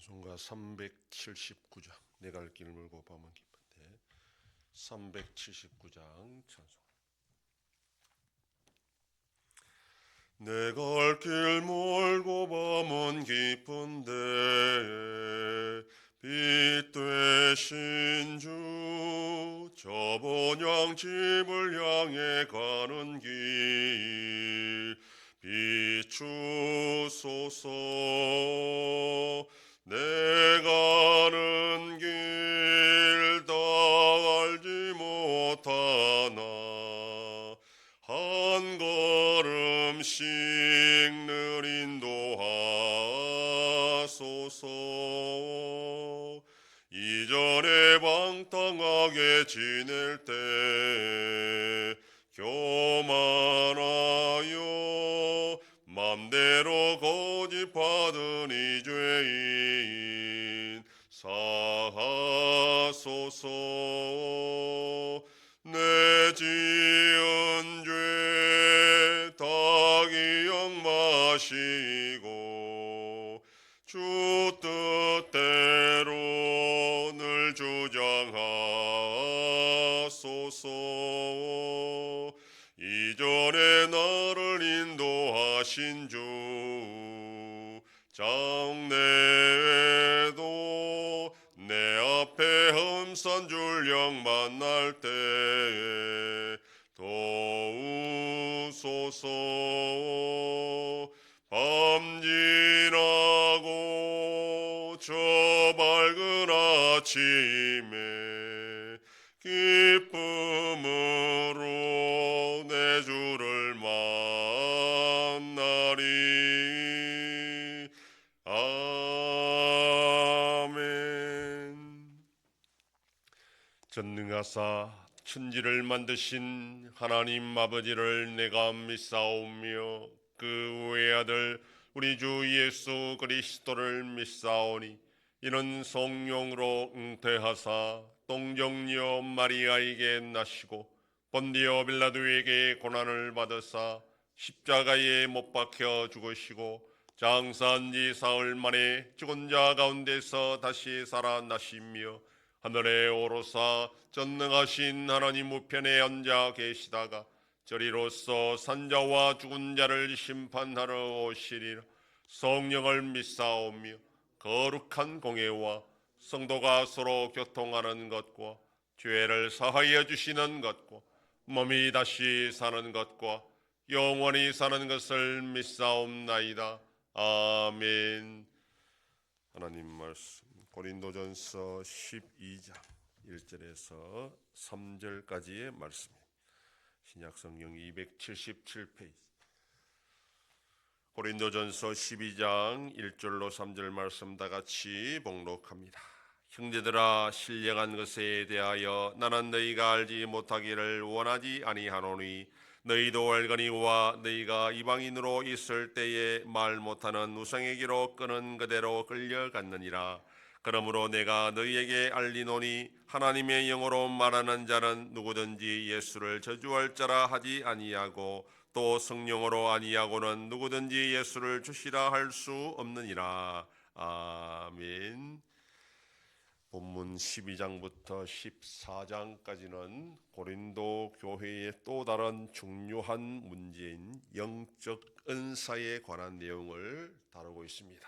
찬송가 379장 내가 갈 길을 물고 밤은 깊은데 379장 찬송. 내가 갈 길 멀고 밤은 깊은데 빛 되신 주 저 본향 집을 향해 가는 길 비추소서. 내가 가는 길 다 알지 못하나 한 걸음씩 늘 인도하소서. 이전에 방탕하게 지낼 때 교만하여 맘대로 고집하던 이 죄인 사하소서. 내 지은 죄 다 기억마시고 주 뜻대로 늘 주장하소서. 이전에 나를 인도하신 주 장래에도 내 앞에 험산 줄령 만날 때 도우소서. 밤 지나고 저 밝은 아침에 기쁨으로 내 주를 만나리. 아멘. 전능하사 천지를 만드신 하나님 아버지를 내가 믿사오며 그 외아들 우리 주 예수 그리스도를 믿사오니 이는 성령으로 잉태하사 동정녀 마리아에게 나시고 본디오 빌라도에게 고난을 받으사 십자가에 못 박혀 죽으시고 장사한 지 사흘 만에 죽은 자 가운데서 다시 살아나시며 하늘에 오르사 전능하신 하나님 우편에 앉아 계시다가 저리로서 산자와 죽은 자를 심판하러 오시리라. 성령을 믿사오며 거룩한 공예와 성도가 서로 교통하는 것과 죄를 사하여 주시는 것과 몸이 다시 사는 것과 영원히 사는 것을 믿사옵나이다. 아멘. 하나님 말씀 고린도전서 12장 1절에서 3절까지의 말씀입니다. 신약성경 277페이지. 고린도전서 12장 1절로 3절 말씀 다 같이 봉독합니다. 형제들아, 신령한 것에 대하여 나는 너희가 알지 못하기를 원하지 아니하노니 너희도 알거니와 너희가 이방인으로 있을 때에 말 못하는 우상에게로 끄는 그대로 끌려갔느니라. 그러므로 내가 너희에게 알리노니 하나님의 영으로 말하는 자는 누구든지 예수를 저주할 자라 하지 아니하고 또 성령으로 아니하고는 누구든지 예수를 주시라 할 수 없느니라. 아멘. 본문 12장부터 14장까지는 고린도 교회의 또 다른 중요한 문제인 영적 은사에 관한 내용을 다루고 있습니다.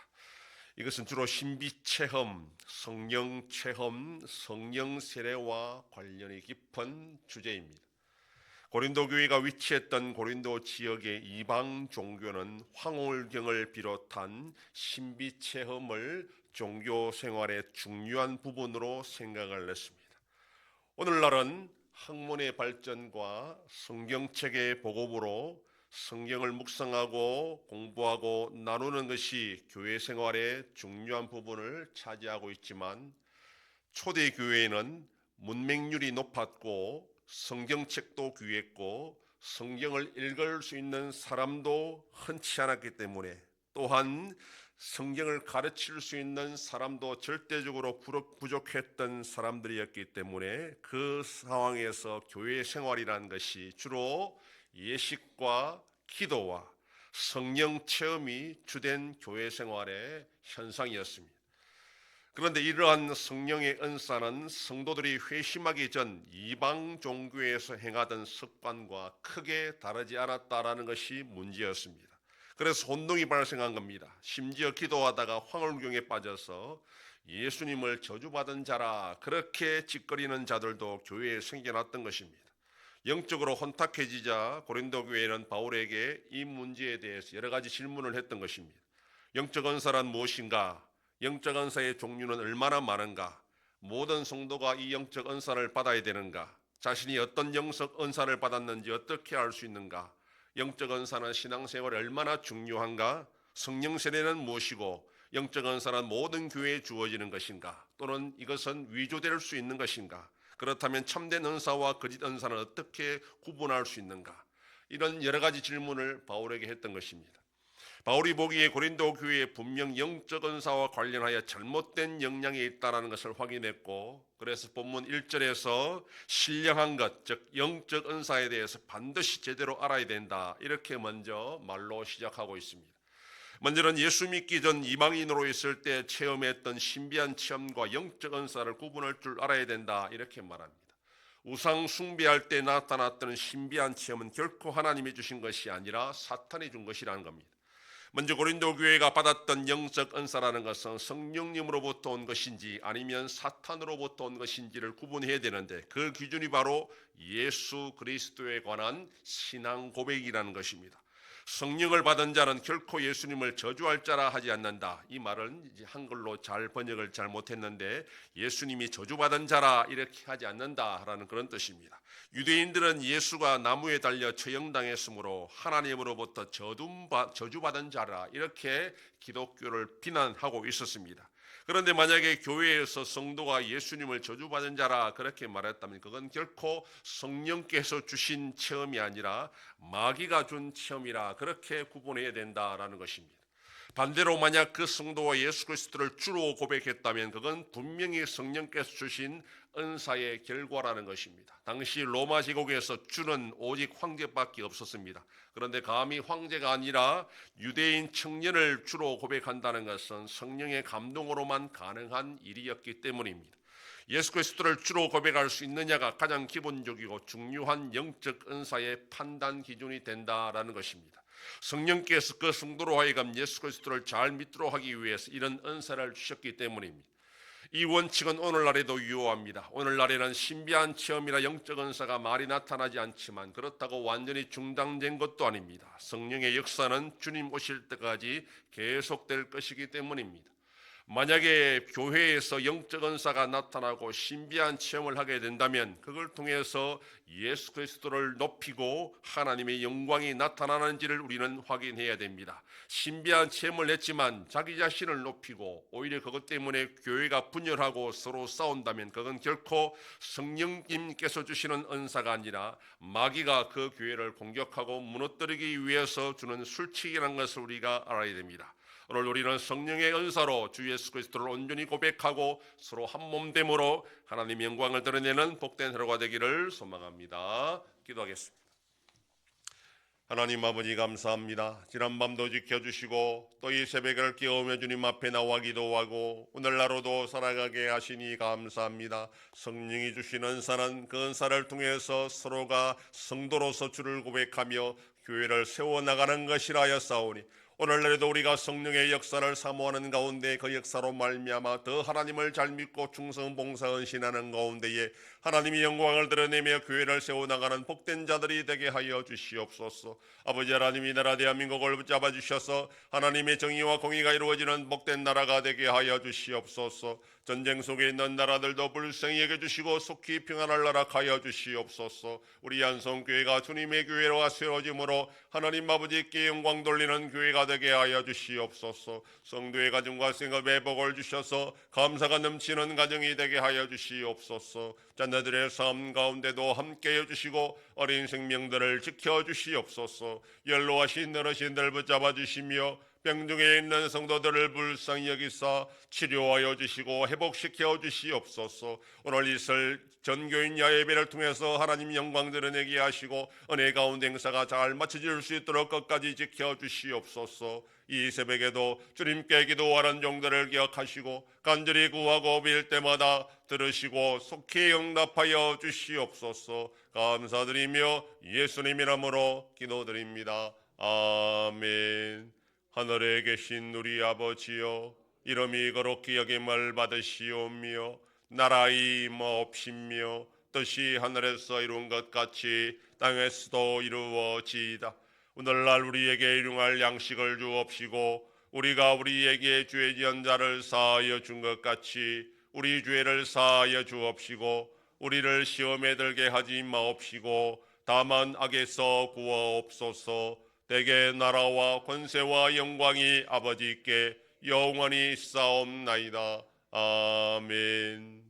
이것은 주로 신비체험, 성령체험, 성령세례와 관련이 깊은 주제입니다. 고린도 교회가 위치했던 고린도 지역의 이방 종교는 황홀경을 비롯한 신비체험을 종교 생활의 중요한 부분으로 생각을 했습니다. 오늘날은 학문의 발전과 성경책의 보급으로 성경을 묵상하고 공부하고 나누는 것이 교회 생활의 중요한 부분을 차지하고 있지만 초대 교회에는 문맹률이 높았고 성경책도 귀했고 성경을 읽을 수 있는 사람도 흔치 않았기 때문에 또한 성경을 가르칠 수 있는 사람도 절대적으로 부족했던 사람들이었기 때문에 그 상황에서 교회 생활이라는 것이 주로 예식과 기도와 성령 체험이 주된 교회 생활의 현상이었습니다. 그런데 이러한 성령의 은사는 성도들이 회심하기 전 이방 종교에서 행하던 습관과 크게 다르지 않았다라는 것이 문제였습니다. 그래서 혼동이 발생한 겁니다. 심지어 기도하다가 황홀경에 빠져서 예수님을 저주받은 자라 그렇게 짓거리는 자들도 교회에 생겨났던 것입니다. 영적으로 혼탁해지자 고린도 교회는 바울에게 이 문제에 대해서 여러 가지 질문을 했던 것입니다. 영적 은사란 무엇인가? 영적 은사의 종류는 얼마나 많은가? 모든 성도가 이 영적 은사를 받아야 되는가? 자신이 어떤 영적 은사를 받았는지 어떻게 알 수 있는가? 영적 은사는 신앙생활에 얼마나 중요한가? 성령 세례는 무엇이고 영적 은사는 모든 교회에 주어지는 것인가? 또는 이것은 위조될 수 있는 것인가? 그렇다면 참된 은사와 거짓 은사는 어떻게 구분할 수 있는가? 이런 여러 가지 질문을 바울에게 했던 것입니다. 바울이 보기에 고린도 교회에 분명 영적 은사와 관련하여 잘못된 영향이 있다는 것을 확인했고, 그래서 본문 1절에서 신령한 것, 즉 영적 은사에 대해서 반드시 제대로 알아야 된다, 이렇게 먼저 말로 시작하고 있습니다. 먼저는 예수 믿기 전 이방인으로 있을 때 체험했던 신비한 체험과 영적 은사를 구분할 줄 알아야 된다, 이렇게 말합니다. 우상 숭배할 때 나타났던 신비한 체험은 결코 하나님이 주신 것이 아니라 사탄이 준 것이라는 겁니다. 먼저 고린도 교회가 받았던 영적 은사라는 것은 성령님으로부터 온 것인지 아니면 사탄으로부터 온 것인지를 구분해야 되는데, 그 기준이 바로 예수 그리스도에 관한 신앙 고백이라는 것입니다. 성령을 받은 자는 결코 예수님을 저주할 자라 하지 않는다. 이 말은 이제 한글로 잘 번역을 잘 못했는데, 예수님이 저주받은 자라 이렇게 하지 않는다라는 그런 뜻입니다. 유대인들은 예수가 나무에 달려 처형당했으므로 하나님으로부터 저주받은 자라 이렇게 기독교를 비난하고 있었습니다. 그런데 만약에 교회에서 성도가 예수님을 저주받은 자라 그렇게 말했다면 그건 결코 성령께서 주신 체험이 아니라 마귀가 준 체험이라 그렇게 구분해야 된다라는 것입니다. 반대로 만약 그 성도와 예수 그리스도를 주로 고백했다면 그건 분명히 성령께서 주신 은사의 결과라는 것입니다. 당시 로마 제국에서 주는 오직 황제밖에 없었습니다. 그런데 감히 황제가 아니라 유대인 청년을 주로 고백한다는 것은 성령의 감동으로만 가능한 일이었기 때문입니다. 예수 그리스도를 주로 고백할 수 있느냐가 가장 기본적이고 중요한 영적 은사의 판단 기준이 된다라는 것입니다. 성령께서 그 성도로 하여금 예수 그리스도를 잘 믿도록 하기 위해서 이런 은사를 주셨기 때문입니다. 이 원칙은 오늘날에도 유효합니다. 오늘날에는 신비한 체험이나 영적 은사가 많이 나타나지 않지만 그렇다고 완전히 중단된 것도 아닙니다. 성령의 역사는 주님 오실 때까지 계속될 것이기 때문입니다. 만약에 교회에서 영적 은사가 나타나고 신비한 체험을 하게 된다면 그걸 통해서 예수 그리스도를 높이고 하나님의 영광이 나타나는지를 우리는 확인해야 됩니다. 신비한 체험을 했지만 자기 자신을 높이고 오히려 그것 때문에 교회가 분열하고 서로 싸운다면 그건 결코 성령님께서 주시는 은사가 아니라 마귀가 그 교회를 공격하고 무너뜨리기 위해서 주는 술칙이라는 것을 우리가 알아야 됩니다. 오늘 우리는 성령의 은사로 주 예수 그리스도를 온전히 고백하고 서로 한 몸됨으로 하나님의 영광을 드러내는 복된 하루가 되기를 소망합니다. 기도하겠습니다. 하나님 아버지 감사합니다. 지난밤도 지켜주시고 또 이 새벽을 깨우며 주님 앞에 나와 기도하고 오늘 하루도 살아가게 하시니 감사합니다. 성령이 주신 은사는 그 은사를 통해서 서로가 성도로서 주를 고백하며 교회를 세워나가는 것이라 하였사오니 오늘날에도 우리가 성령의 역사를 사모하는 가운데 그 역사로 말미암아 더 하나님을 잘 믿고 충성 봉사 헌신하는 가운데에 하나님의 영광을 드러내며 교회를 세워나가는 복된 자들이 되게 하여 주시옵소서. 아버지 하나님, 이 나라 대한민국을 붙잡아 주셔서 하나님의 정의와 공의가 이루어지는 복된 나라가 되게 하여 주시옵소서. 전쟁 속에 있는 나라들도 불쌍히 여겨주시고 속히 평안을 허락하여 주시옵소서. 우리 안성교회가 주님의 교회로 세워짐으로 하나님 아버지께 영광 돌리는 교회가 되게 하여 주시옵소서. 성도의 가정과 생업에 복을 주셔서 감사가 넘치는 가정이 되게 하여 주시옵소서. 자녀들의 삶 가운데도 함께 해주시고 어린 생명들을 지켜주시옵소서. 연로하신 어르신들 붙잡아 주시며 병중에 있는 성도들을 불쌍히 여기사 치료하여 주시고 회복시켜 주시옵소서. 오늘 있을 전교인 야예배를 통해서 하나님 영광 드러내게 하시고 은혜 가운데 행사가 잘 마쳐질 수 있도록 끝까지 지켜 주시옵소서. 이 새벽에도 주님께 기도하는 종들을 기억하시고 간절히 구하고 빌 때마다 들으시고 속히 응답하여 주시옵소서. 감사드리며 예수님 이름으로 기도드립니다. 아멘. 하늘에 계신 우리 아버지여, 이름이 거룩히 여김을 받으시오며 나라의 임하옵시며 뜻이 하늘에서 이룬 것 같이 땅에서도 이루어지이다. 오늘날 우리에게 일용할 양식을 주옵시고 우리가 우리에게 죄 지은 자를 사하여 준 것 같이 우리 죄를 사하여 주옵시고 우리를 시험에 들게 하지 마옵시고 다만 악에서 구하옵소서. 대개 나라와 권세와 영광이 아버지께 영원히 있사옵나이다. 아멘.